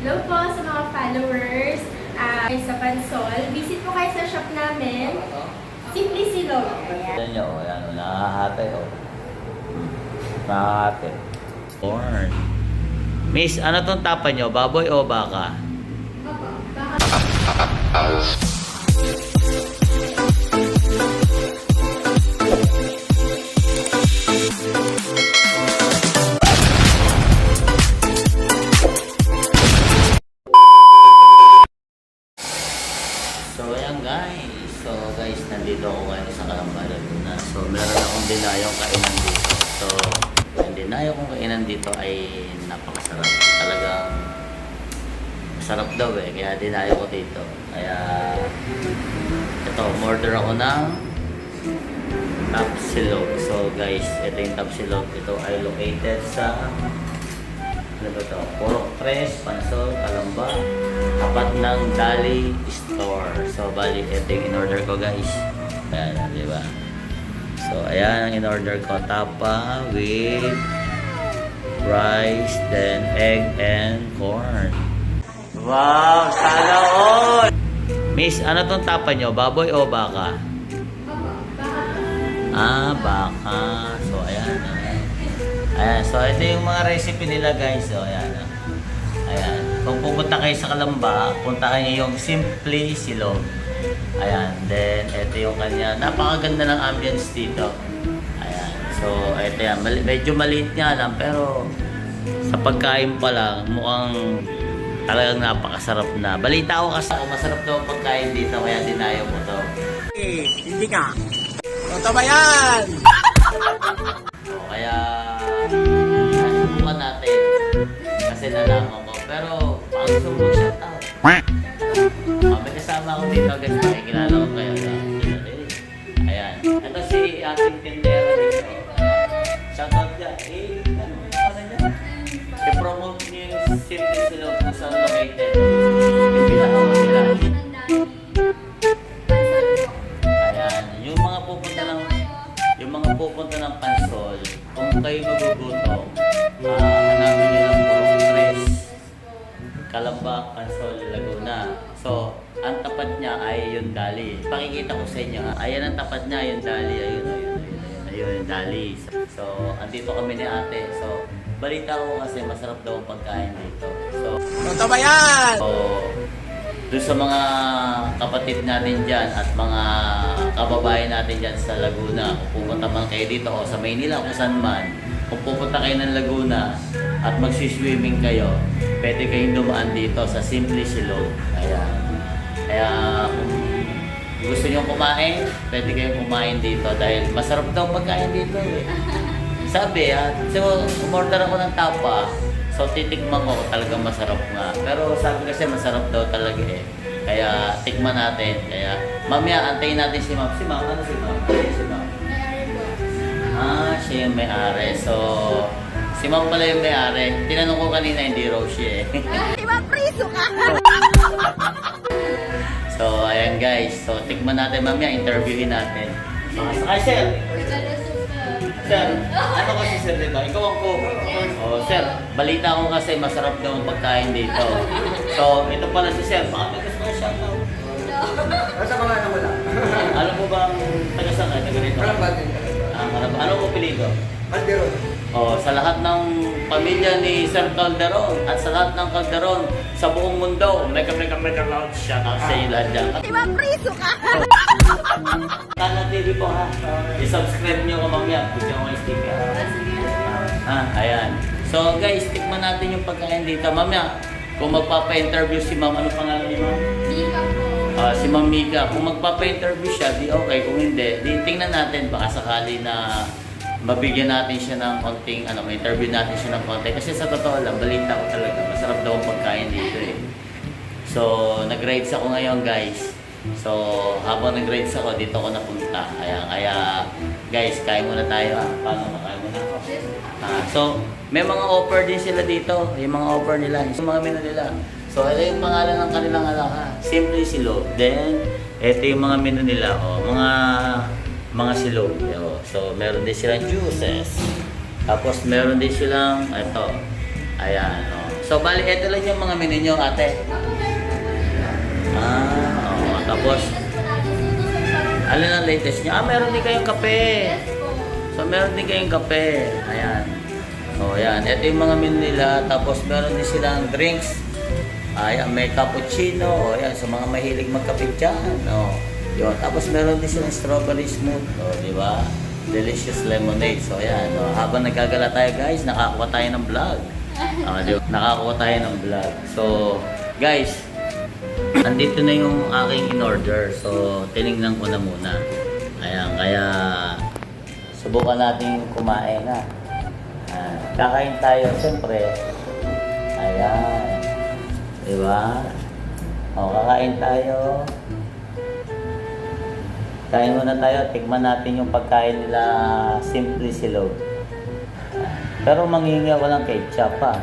Hello po sa mga followers sa Pansol. Visit po kayo sa shop namin. Simply Silog. Yan nyo, yan o, nakahate o. Nakahate. Corn. Miss, ano tong tapa nyo? Baboy o baka? Opo, baka. So ayan guys. So guys, nandito ako ngayon sa Calamba, Laguna. So meron akong dinayong kainan dito. So yung dinayong kong kainan dito ay napakasarap. Talagang masarap daw eh. Kaya dinayo ko dito. Kaya ito, order ako ng Tapsilog. So guys, ito yung Tapsilog. Ito ay located sa ano ba ito? Purok 3, Pansol, Calamba. Tapat ng Dali Store. So, bali, ito yung in-order ko, guys. Ayan, di ba? So, ayan ang in-order ko. Tapa with rice, then egg and corn. Wow! Sana all! Miss, ano tong tapa nyo? Baboy o baka? Opo, baka. Ah, baka. So, ayan. Ayan. So, ito yung mga recipe nila, guys. So, ayan. Ayan. Kung pupunta kayo sa Calamba, punta kayo yung Simply Silog. Ayan. Then, ito yung kanya. Napakaganda ng ambience dito. Ayan. So, ito yan. Medyo maliit nga lang, pero sa pagkain pa lang, mukhang talagang napakasarap na. Balita ko kasi masarap daw ang pagkain dito, kaya dinayo ko to. Eh, hindi ka. Totoo ba yan? So, kaya subukan natin. Kasi nalaman ko. Pero, pang subo siya tao. May kasama ako dito guys. Makikilala ko kayo. Ayan. Ito si ating tindera dito. Shoutout ka. Ano niya? I-promote niyo yung Simply Silog kung saan located. Pinakawa sila. Ayan. Yung mga pupunta ng Pansol, kung kayo magugutom, hanapin nyo ng Purok 3, Calamba, Pansol, Laguna. So, ang tapat niya ay yung Dali. Pakikita ko sa inyo ha. Ayan ang tapat niya, yung Dali. Ayun yung Dali. So, andito kami ni ate. So, balita ko kasi masarap daw ang pagkain dito. So, Totoo ba yan? doon sa mga kapatid natin dyan at mga kababayan natin dyan sa Laguna, kung pupunta man kayo dito o sa Maynila, kung saan man, kung pupunta kayo ng Laguna at magsiswimming kayo, pwede kayong dumaan dito sa Simply Silog. Ayan. Kaya kung gusto nyo kumain, pwede kayong kumain dito dahil masarap daw pagkain dito eh. Sabi so umorder ako ng tapa, so titikman ko talagang masarap nga. Pero sabi kasi masarap daw talaga eh. Kaya tikman natin. Kaya mamaya antayin natin si ma'am. Si ma'am, ano si ma'am? Si ma'am. May-ari po. Siya yung may-ari. So, si ma'am pala yung may-ari. Tinanong ko kanina, hindi raw siya eh. Di ba priso ka? So, ayan guys. So, tikman natin mamaya. Interviewin natin. Sakay, sir! Sir, ano kasi sir, diba? Ikaw ang cook. Oh, sir, balita ko kasi masarap daw ang pagkain dito. So, ito pala si sir. Baka may gusto ko siya. Nasa pangalan mo lang. Ano po ba ang taga-saan kayo? Taga rito? Kalabatin. Ano po apelido? Calderon. Oh, sa lahat ng pamilya ni Sir Calderon at sa lahat ng Calderon sa buong mundo, mega loud shout out sa inyo lahat dyan. Di ba priso ka? Tana TV po ha. I-subscribe nyo ko mamaya. Gusto ko yung sticker. Ayan. So guys, tikman natin yung pagkain dito. Mamaya, kung magpapa-interview si ma'am, ano pangalan ni ma'am? Mika po. Si Ma'am Mika. Kung magpapa-interview siya, di okay. Kung hindi, di tingnan natin. Baka sakali na mabigyan natin siya ng konting, ma-interview natin siya ng konti. Kasi sa totoo lang, balita ko talaga, masarap daw ang pagkain dito eh. So, nag-rides ako ngayon guys. So, habang nag-rides ako, dito ako napunta. Kaya guys, kain muna tayo ha. Paano makain muna ako? So, may mga offer din sila dito. Yung mga offer nila, yung mga menu nila. So, ito yung pangalan ng kanilang Simply Silog. Then, ito yung mga menu nila. Mga silog. So, meron din silang juices. Tapos, meron din silang, ito. Ayan, So, bali, ito lang yung mga menu nyo, ate. Oo. Tapos, alin ang latest nyo? Meron din kayong kape. So, meron din kayong kape. Ayan. O, ayan. Ito yung mga menu nila. Tapos, meron din silang drinks. Ayan, may cappuccino. O, ayan. So, mga mahilig magkape dyan. O, yun. Tapos, meron din silang strawberry smooth. O, di ba? Delicious lemonade. So, ayan. O, habang nagkagala tayo, guys, nakakuha tayo ng vlog. Nakakuha tayo ng vlog. So, guys, andito na yung aking in-order. So, tinignan ko na muna. Ayan, kaya subukan natin kumain na. Kakain tayo, siyempre. Ayan. Diba? O, kakain tayo. Kain muna tayo. Tikman natin yung pagkain nila Simply Silog. Pero manghingi ako ng ketchup pa.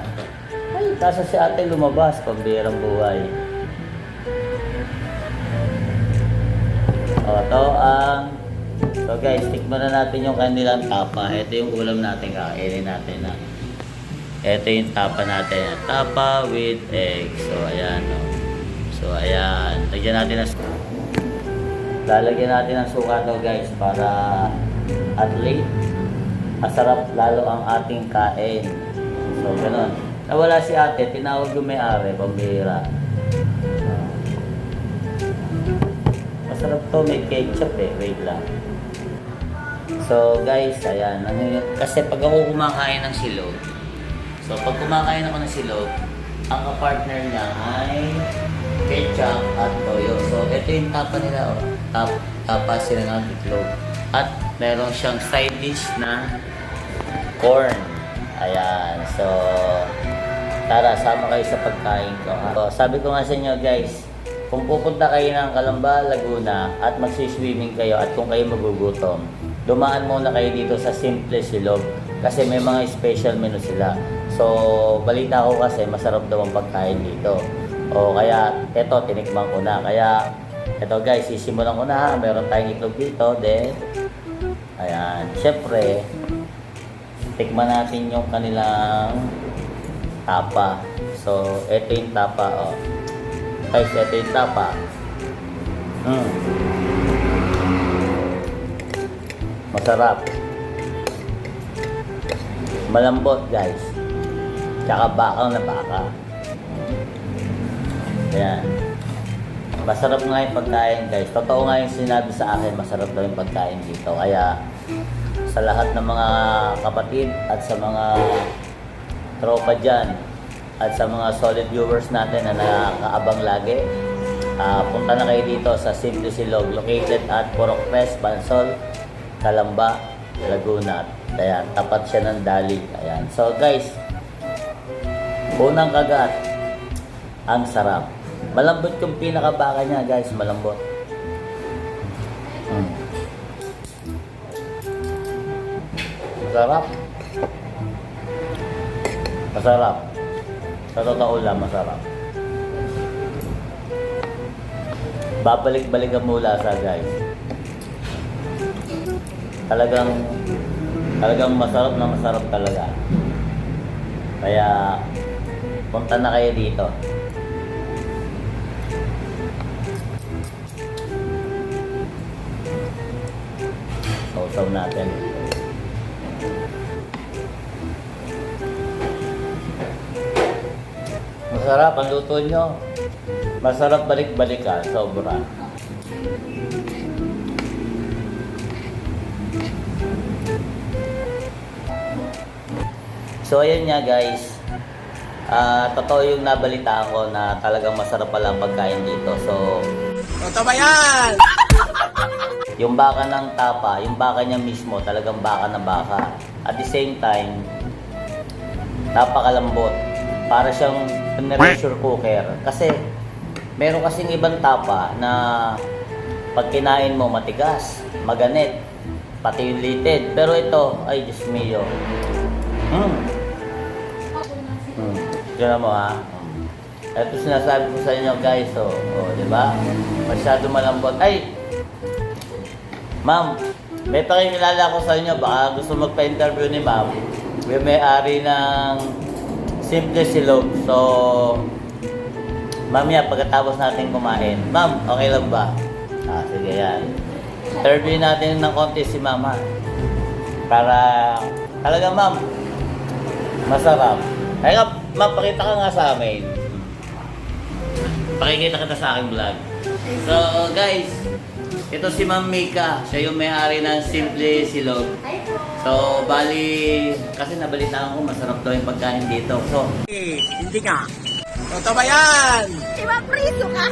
Ay, kaso si ate lumabas. Pambirang buhay. O, ito ang... So guys, tikman na natin yung kanilang tapa. Ito yung ulam natin, kakainin natin na. Ito yung tapa natin. Tapa with egg. So ayan. O. So ayan. Lagyan natin ng... Lalagyan natin ng suka to guys para at least masarap lalo ang ating kain. So ganun. Nawala si ate, tinawag yung may-ari, pambihira. Masarap to, may ketchup eh. Wait lang. So guys, ayan. Kasi pag ako kumakain ng silog, so pag kumakain ako ng silog, ang kapartner niya ay ketchup at toyo. So ito yung tapa nila. Oh. Tapa sila ng itlog. At meron siyang side dish na corn. Ayan. So tara, sama kayo sa pagkain ko. So, sabi ko nga sa inyo guys, kung pupunta kayo ng Calamba, Laguna at magsiswimming kayo at kung kayo magugutom, dumaan muna kayo dito sa Simple Silog kasi may mga special menu sila. So, balita ko kasi masarap daw ang pagkain dito. O kaya, eto, tinikman ko na. Kaya, eto guys, sisimulan ko na ha. Meron tayong itlog dito. Then, ayan. Siyempre, tikman natin yung kanilang tapa. So, eto yung tapa. O. Guys, eto yung tapa. Masarap. Malambot guys. Tsaka bakal na baka. Ayan. Masarap nga yung pagkain guys. Totoo nga yung sinabi sa akin, masarap daw yung pagkain dito. Kaya sa lahat ng mga kapatid at sa mga tropa dyan at sa mga solid viewers natin na nakakaabang lagi, punta na kayo dito sa Simple Silog, located at Purok Crest, Bansol, Calamba, Laguna. Ayan, tapat siya ng Dali. Ayan. So guys, unang kagat, ang sarap. Malambot yung pinakabaka niya guys, malambot. Masarap. Masarap. Sa totoo lang, masarap. Babalik-balik ang mula sa guys. Talagang masarap na masarap talaga. Kaya punta na kayo dito. Sausaw natin. Masarap ang luto nyo. Masarap balik-balikan. Sobra. So ayun nga guys, totoo yung nabalitaan ko na talagang masarap pala ang pagkain dito. So Totoo ba yan? yung baka ng tapa, yung baka niya mismo, talagang baka na baka. At the same time, napakalambot. Para siyang pressure cooker. Kasi meron kasing ibang tapa na pag kinain mo matigas, maganit, pati yung litid. Pero ito, ay Diyos mio. Diyan mo ha. Ito sinasabi ko sa inyo guys, di ba? Masyado malambot. Ay! Ma'am, may pakikilala ko sa inyo, baka gusto magpa-interview ni ma'am. Yung may-ari ng Simple Silog. So, mamaya pagkatapos natin kumain. Ma'am, okay lang ba? Sige yan. Interview natin ng konti si Mama. Para talaga ma'am, masarap. Ay nga, ma'am, pakita ka nga sa amin. Pakikita kita sa aking vlog. So guys, ito si Ma'am Mika. Siya yung may-ari ng Simple Silog. Hi po. So, bali, kasi nabalitaan ko masarap daw yung pagkain dito. So, Hindi ka. Totoo ba yan? Imapriso ka!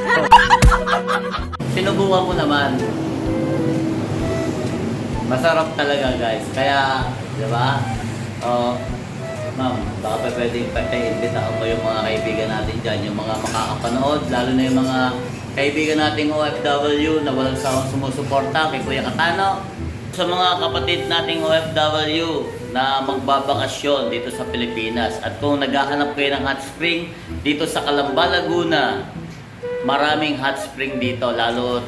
sinubukan ko naman. Masarap talaga guys. Kaya, di ba? Ma'am, baka pa pwedeng pati-imbitahan mo yung mga kaibigan natin dyan, yung mga makakapanood, lalo na yung mga kaibigan nating OFW na walang sawang sumusuporta kay Kuya Katano. Sa mga kapatid nating OFW na magbabakasyon dito sa Pilipinas at kung naghahanap kayo ng hot spring dito sa Calamba, Laguna, maraming hot spring dito, lalo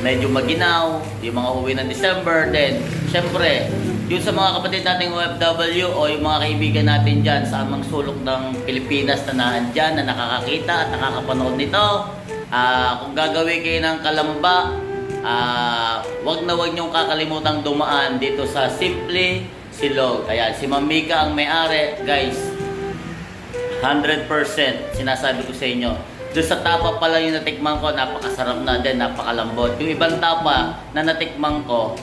medyo maginaw, yung mga uwi ng December. Then, syempre, yung sa mga kapatid nating OFW o yung mga kaibigan natin dyan sa amang sulok ng Pilipinas na naandyan, na nakakakita at nakakapanood nito, kung gagawin kayo ng Calamba, wag na wag niyong kakalimutang dumaan dito sa Simple Silog. Ayan, si Ma'am Mika ang may-ari, guys. 100% sinasabi ko sa inyo. Doon sa tapa pa lang yung natikman ko, napakasarap na din, napakalambot. Yung ibang tapa na natikman ko,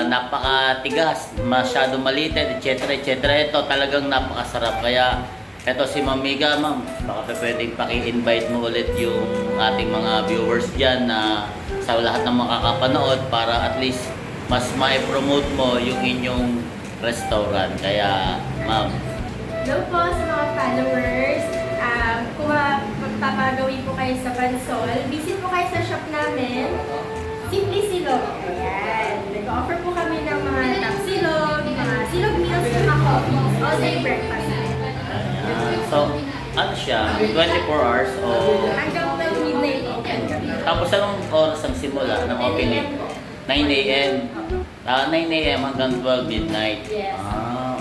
napakatigas, masyado maliit, etc. etc. Ito talagang napakasarap. Kaya ito si Ma'am Mika, ma'am, baka pwedeng paki-invite mo ulit yung ating mga viewers dyan na sa lahat ng makakapanood para at least mas ma-promote mo yung inyong restaurant. Kaya, ma'am. Hello po sa mga followers. Kung magpapagawin po kayo sa Bansol, visit po kayo sa shop namin, Simple Silog. Ayan. Nag-offer po kami ng mga top silog, mga silog meals, mga coffees, all day breakfast. Ayan. So, ano siya? 24 hours o... Hanggang 12 midnight open kami. Tapos anong oras ang simula ng 9 opening? a.m. po. 9 a.m. 9 a.m. hanggang 12 midnight. Yes.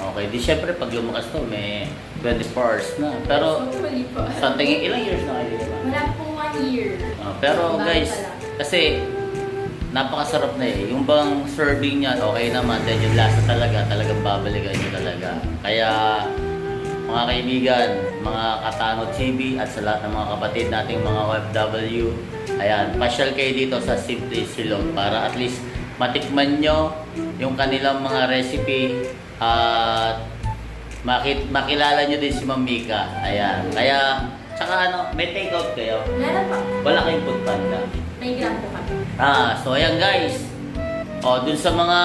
Okay. Di syempre pag lumakas to, may 24 hours na. Pero, Hopefully po. sa tingin, ilang years na kayo, di ba? Wala pong 1 year. Pero Bago guys, pa lang. kasi napakasarap na eh. Yung bang serving niya, okay naman. Then yung lasa talagang babalikan nyo talaga. Kaya, mga kaibigan, mga Katano TV at sa lahat ng mga kapatid nating mga OFW, ayan, pasyal kayo dito sa Simple Silog para at least matikman nyo yung kanilang mga recipe at makilala nyo din si Ma'am Mika. Ayan, kaya, tsaka ano, may take out kayo? Meron po. Wala kayong food panda? May gram po kami. So ayan guys. Dun sa mga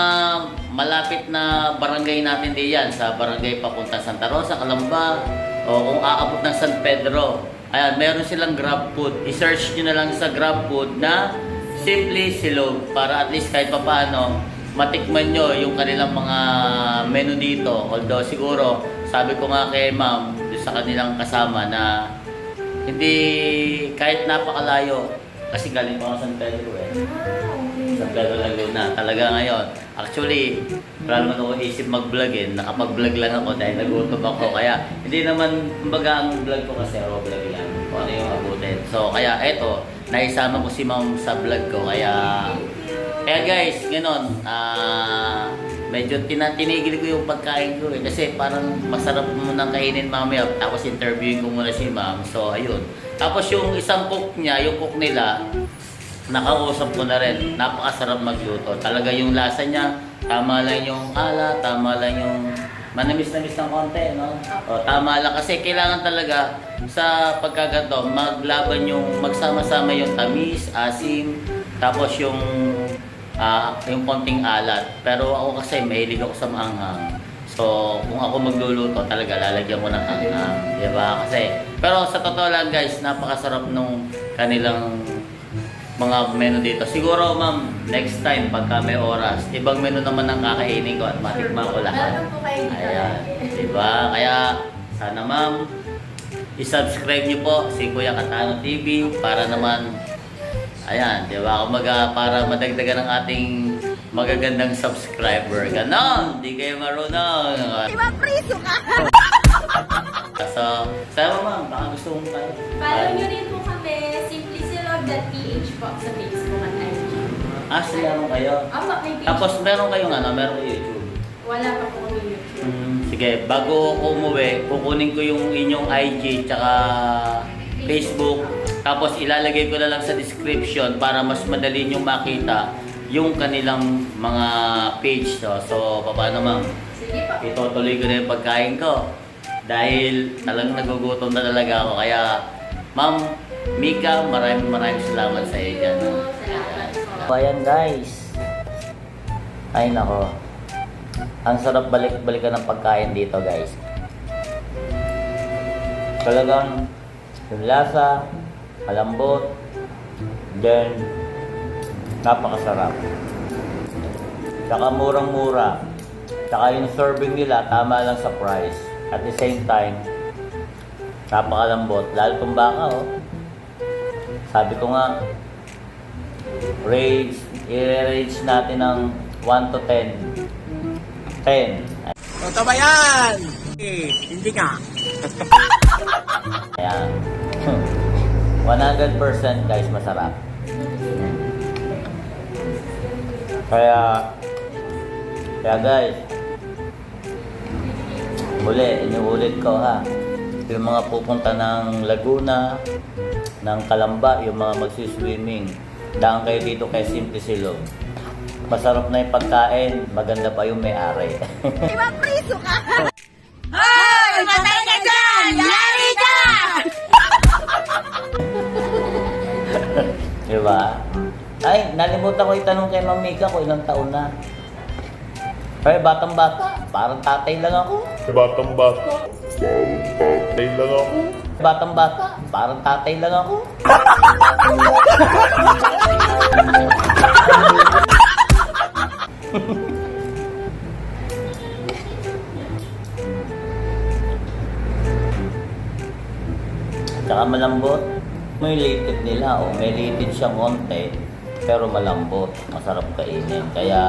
malapit na barangay natin diyan, sa barangay papunta Santa Rosa, Calamba, o kung aabot ng San Pedro, ayan, meron silang Grab Food. I-search nyo na lang sa Grab Food na Simple Silog para at least kahit papaano matikman nyo yung kanilang mga menu dito. Although siguro, sabi ko nga kay ma'am, sa kanilang kasama na hindi, kahit napakalayo, kasi galing pa ako sa San Pedro eh. Sa Pedro Laguna. Talaga ngayon. Actually, wala naman ako isip mag-vlog eh. Nakapag-vlog lang ako dahil nagutom ako. Kaya, hindi naman, kumbaga ang vlog ko kasi raw vlog lang. Kung ano yung abutin. So, kaya eto, naisama ko si ma'am sa vlog ko. Kaya guys, gano'n. Medyo tinigil ko yung pagkain ko eh. Kasi parang masarap mo nang kainin mamaya. Tapos interviewin ko muna si ma'am. So, ayun. Tapos yung isang cook niya, yung cook nila, nakausap ko na rin. Napakasarap magluto. Talaga yung lasa niya, tama lang yung ala, tama lang yung manamis-namis ng konti, no? Tama lang kasi kailangan talaga sa pagkagato, maglaban yung magsama-sama yung tamis, asim, tapos yung konting alat. Pero ako kasi mahilig ako sa maanghang. So, kung ako magluluto, talaga lalagyan ko ng anghang, di ba? Kasi, pero sa totoo lang guys, napakasarap nung kanilang mga menu dito. Siguro ma'am, next time pagka may oras, ibang menu naman ang kakainin ko at matikman ko lahat. Meron po kayo dito. Ayan, di ba? Kaya, sana ma'am, i-subscribe niyo po si Kuya Katano TV para naman, ayan, di ba? Kumaga, para madagdagan ng ating magagandang subscriber. Ganon! Di kayo marunong. Imapriso ka! So, sabi mo ma'am, baka gusto mong tayo. Follow nyo rin po kami, simplysylog.ph po sa Facebook at IG. Sila mo kayo. Opo, may page. Tapos meron kayong meron kayong YouTube. Wala pa po kami YouTube. Sige, bago ako umuwi, kukunin ko yung inyong IG tsaka Facebook. Tapos ilalagay ko na lang sa description para mas madali nyo makita yung kanilang mga page. So paano ma'am? Sige po. Itutuloy ko na yung pagkain ko. Dahil talagang nagugutom na talaga ako. Kaya ma'am Mika, maraming salamat sa iyo dyan. Salamat po. Ayan guys. Ay nako. Ang sarap balik-balikan ng pagkain dito guys. Talagang yung lasa, malambot, then napakasarap. Tsaka murang-mura. Tsaka yung serving nila, tama lang sa price. At the same time, napakalambot. Lalo itong baka, oh. Sabi ko nga, i-range natin ng 1 to 10. 10. Totoo ba yan? Hindi ka. Ayan. 100% guys, masarap. Kaya guys, iniulit ko ha. Yung mga pupunta ng Laguna, ng Calamba, yung mga magsiswimming, daan kayo dito kay Simple Silog. Masarap na yung pagkain, maganda pa yung may-ari. Ibang priso ka! Hoy! Matay ka dyan! Yari ka! Diba? Ay, nalimutan ko itanong kay Ma'am Mika kung ilang taon na. Ay, batang-bata, parang tatay lang ako. Batang-bata, parang tatay lang ako. Batang-bata, parang tatay lang ako. Tsaka malambot. May litid nila, oh. May litid siyang konti, pero malambot. Masarap kainin. Kaya,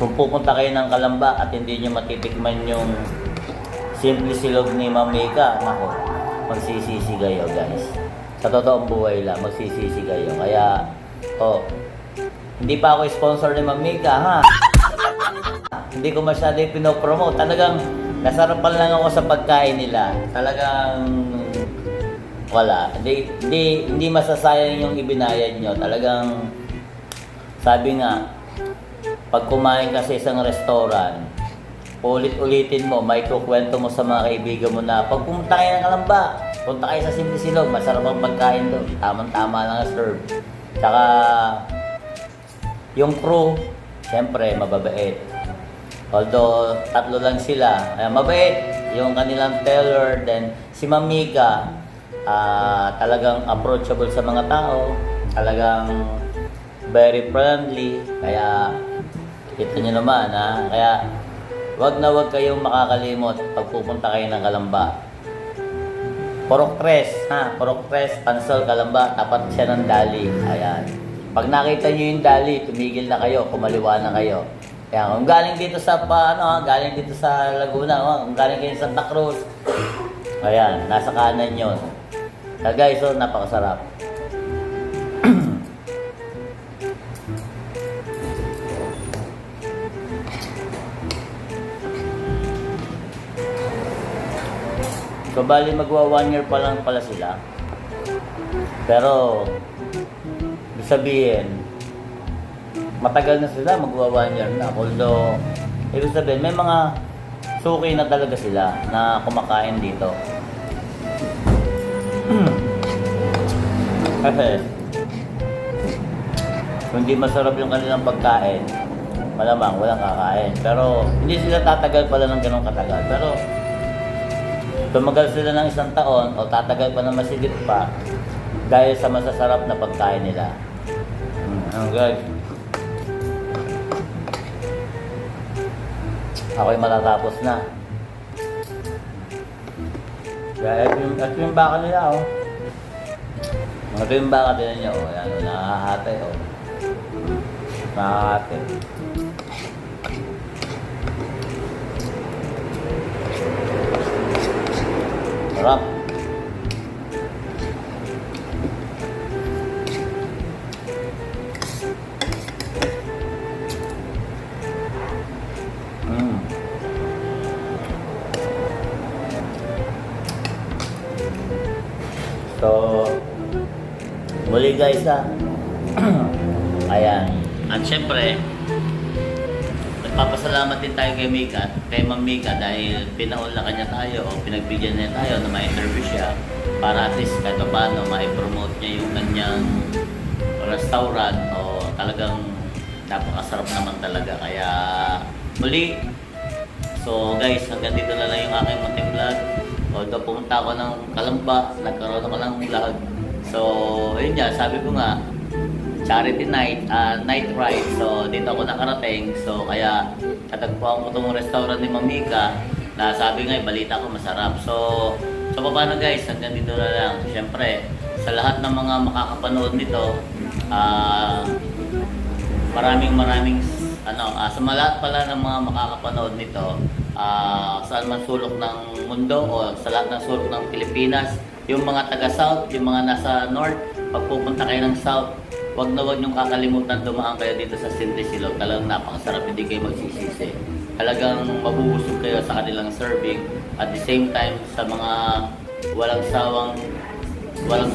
kung pupunta kayo ng Calamba at hindi nyo matitikman yung Simple Silog ni Ma'am Mika, nako, magsisisi kayo guys. Sa totoong buhay lang, magsisisi kayo. Kaya, hindi pa ako sponsor ni Ma'am Mika, ha? Hindi ko masyado pinopromote. Talagang nasarapan lang ako sa pagkain nila. Talagang wala. Hindi masasayang yung ibinayad nyo. Talagang sabi nga, pag kumain ka sa isang restaurant, ulit-ulitin mo, may kukwento mo sa mga kaibigan mo na pag pumunta kayo ng Calamba, punta kayo sa Simple Silog, masarap ang pagkain doon. Tamang-tama lang ang serve. Tsaka, yung crew, syempre, mababait. Although, 3 lang sila. Mabait yung kanilang teller. Then, si Ma'am Mika, talagang approachable sa mga tao. Talagang very friendly. Kaya, kita nyo naman, ha? Kaya, wag na wag kayong makakalimot pag pupunta kayo ng Calamba. Purok Tres, ha? Purok Tres, Pansol, Calamba, tapat siya ng Dali. Ayan. Pag nakita nyo yung Dali, tumigil na kayo, kumaliwa na kayo. Kaya kung galing dito sa galing dito sa Laguna, kung galing kayo sa Santa Cruz, ayan, nasa kanan yun. Kaya guys, napakasarap. So, bali magwa 1 year pa lang pala sila. Pero, ibig sabihin, matagal na sila, magwa 1 year na. Although, ibig sabihin, may mga suki na talaga sila na kumakain dito. Kasi, kung hindi masarap yung kanilang pagkain, malamang walang kakain. Pero, hindi sila tatagal pala ng ganong katagal. Pero, tumagal sila ng 1 taon o tatagal pa na masigit pa dahil sa masasarap na pagkain nila. Guys, ako'y matatapos na. Kaya ito yung baka nila, oh. Ito yung baka din niya, oh. Ayan, nakahati, oh. Nakahati. Sarap. Mm. So, muli guys ayan. At syempre, nagpapasalamat din tayo kay Mika, kay Ma'am Mika dahil pinaula kanya tayo o pinagbigyan niya tayo na ma-interview siya para at least kahit paano ma-promote niya yung kanyang restaurant o talagang napakasarap naman talaga. Kaya muli, so guys, hanggang dito na lang yung aking munting vlog. Although pumunta ako ng Kalamba, nagkaroon ako ng vlog. So, yun nga, sabi ko nga, charity night, night ride. So, dito ako nakarating. So, kaya katagpuan ko itong restaurant ni Ma'am Mika na sabi nga, balita ko masarap. So, paano guys, hanggang dito na lang. Siyempre, sa lahat ng mga makakapanood nito, maraming sa lahat pala ng mga makakapanood nito, saan man sulok ng mundo o sa lahat ng sulok ng Pilipinas, yung mga taga-South, yung mga nasa North, pag pupunta kayo ng South, wag niyong kakalimutan dumaan kayo dito sa Simple Silog. Talagang napakasarap, hindi kayo magsisisi. Talagang mabubusog kayo sa kanilang serving. At the same time, sa mga walang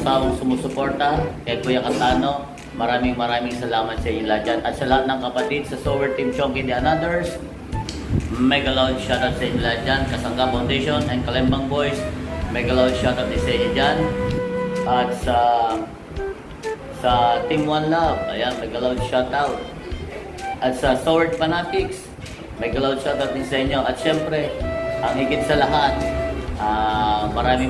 sawang sumusuporta kay Kuya Catano, maraming salamat sa inyo lahat dyan. At sa lahat ng kapatid sa Sower Team Chongki and others, mega loud shoutout sa inyo lahat dyan. Kasangga Foundation and Kalembang Boys, mega loud shoutout din sa inyo dyan. At sa Team One Love, ayan, mega loud shoutout. At sa Sword Fanatics, mega loud shoutout din sa inyo. At syempre, ang higit sa lahat,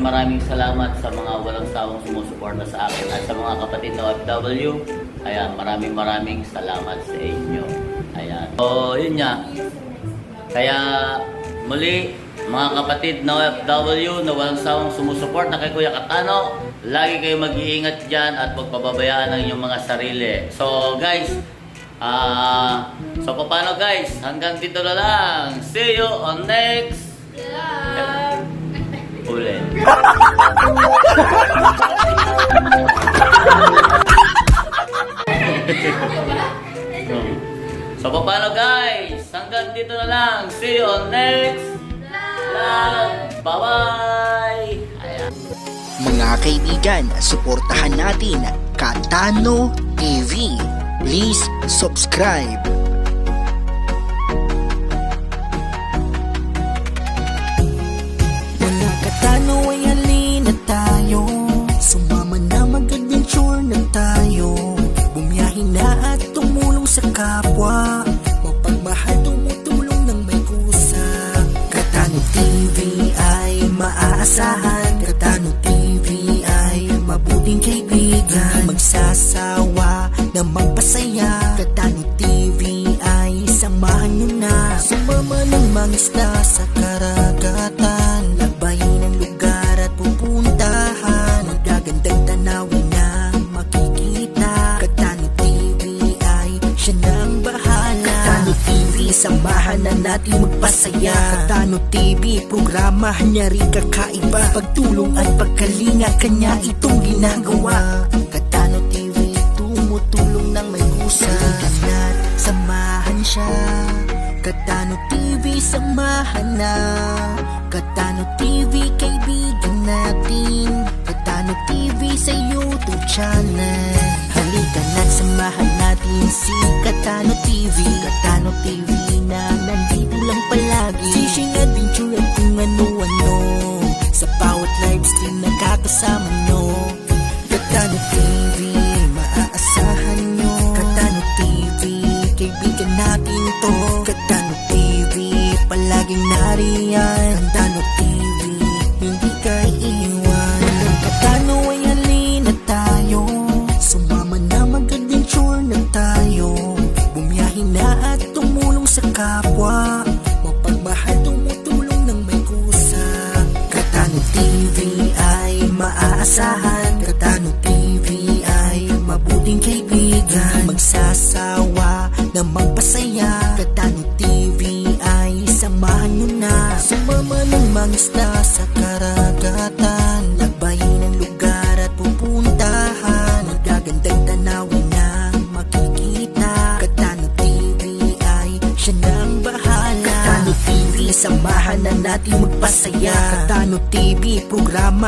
maraming salamat sa mga walang sawang sumusuporta sa akin at sa mga kapatid na OFW. Ayan, maraming salamat sa inyo. Ayan. So, yun nga. Kaya, muli, mga kapatid na OFW na walang sawang sumusuporta kay Kuya Catano, lagi kayo mag-iingat dyan at huwag pababayaan ang inyong mga sarili. So, guys, paano guys? Hanggang dito na lang. See you on next ulit. So, paano guys? Hanggang dito na lang. See you on next vlog. Bye-bye! Ayan. Mga kaibigan, suportahan natin Catano TV. Please subscribe. Mga Catano ay halina tayo, sumama na mag-adventure na tayo. Bumiyahin na at tumulong sa kapwa, mapagmahal tumutulong ng may kusa. Catano TV ay maaasahan, Catano TV ay mabuting kaibigan, magsasawa na magpasaya. Catano TV ay samahan nyo na, sumama ng mangisda sa karagatan, labayin ang lugar at pupuntahan, magagandang tanawin na makikita. Catano TV ay siya nang bahala. Catano TV, samahan na natin magpasaya. Catano TV, programa niya rin kakaiba, pagtulong at pagkalinga kanya itong ginagawa. Catano TV, tumutulong ng may kusa, at samahan siya. Catano TV, samahan na. Catano TV, kaibigan natin. Catano TV sa YouTube channel. Halika na't samahan natin si Catano TV. Catano TV na nandito lang palagi, fishing adventure at kung ano-ano, sa bawat livestream nakakasama nyo. Catano TV, maaasahan nyo. Catano TV, kaibigan natin to. Catano TV, palaging nariyan. Catano TV, hindi ka iiwan. Catano ay halina tayo, sumama na mag-adventure na tayo. Bumiyahin na at tumulong sa kapwa, mapagmahal tumutulong ng may kusa. Catano TV ay maaasahan, Catano TV ay mabuting kaibigan, magsasawa na magpasaya. Catano TV ay samahan nyo na, sumama ng mangisda sa karagatan,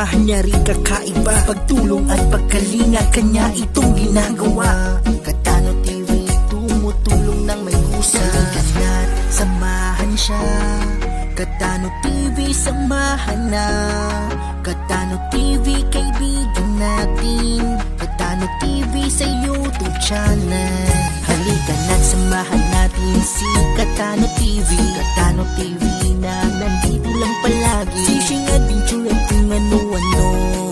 samahan niya rin kakaiba. Pagtulong at pagkalinga, kanya itong ginagawa. Katano TV, tumutulong ng may husay. Halika na't samahan siya. Katano TV, samahan na. Katano TV, kaibigan natin. Katano TV sa YouTube channel. Halika na't samahan natin si Katano TV. Katano TV na nandito lang palagi. Fishing adventure at kung ano-ano.